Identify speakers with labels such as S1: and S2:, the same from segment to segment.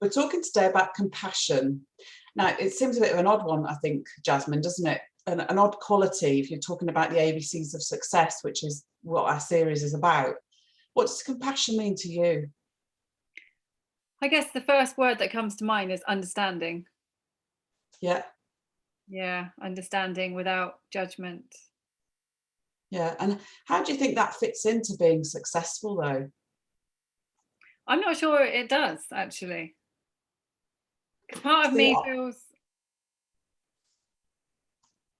S1: We're talking today about compassion. Now, it seems a bit of an odd one, I think, Jasmine, doesn't it? An odd quality if you're talking about the ABCs of success, which is what our series is about. What does compassion mean to you?
S2: I guess the first word that comes to mind is understanding.
S1: Yeah.
S2: Yeah, understanding without judgment.
S1: Yeah. And how do you think that fits into being successful, though?
S2: I'm not sure it does, actually. Part of
S1: See,
S2: me feels,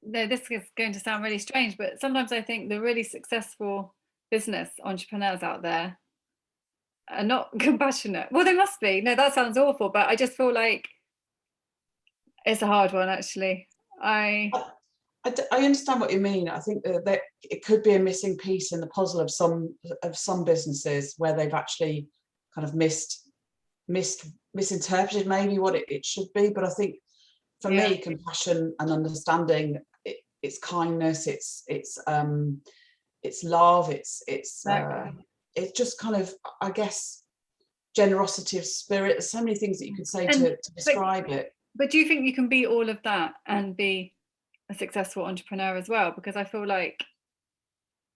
S2: no, this is going to sound really strange, but sometimes I think the really successful business entrepreneurs out there are not compassionate. Well, they must be. No, that sounds awful, but I just feel like it's a hard one, actually.
S1: I understand what you mean. I think that it could be a missing piece in the puzzle of some businesses where they've actually kind of misinterpreted maybe what it should be. But I think for me, compassion and understanding, it's kindness, it's love, it's just kind of, I guess, generosity of spirit. There's so many things that you could say to describe it.
S2: But do you think you can be all of that and be a successful entrepreneur as well? Because I feel like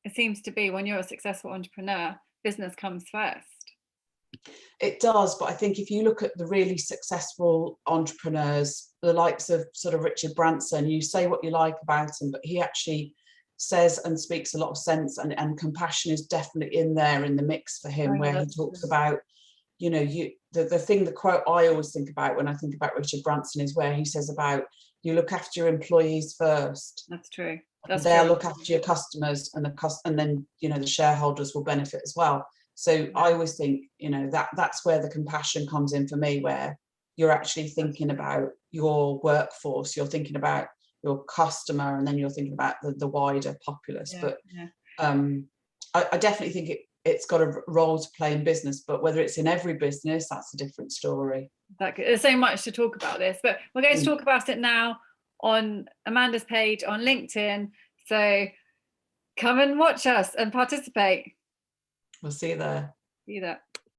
S2: it seems to be when you're a successful entrepreneur, business comes first.
S1: It does, but I think if you look at the really successful entrepreneurs, the likes of sort of Richard Branson, you say what you like about him, but he actually says and speaks a lot of sense, and compassion is definitely in there in the mix for him, where he talks about, you know, the quote I always think about when I think about Richard Branson is where he says about, you look after your employees first.
S2: That's true.
S1: They'll look after your customers, and then, you know, the shareholders will benefit as well. So I always think, you know, that's where the compassion comes in for me, where you're actually thinking about your workforce, you're thinking about your customer, and then you're thinking about the wider populace. I definitely think it's got a role to play in business, but whether it's in every business, that's a different story.
S2: Exactly. There's so much to talk about this, but we're going to talk about it now on Amanda's page on LinkedIn. So come and watch us and participate.
S1: We'll see you there.
S2: See you there.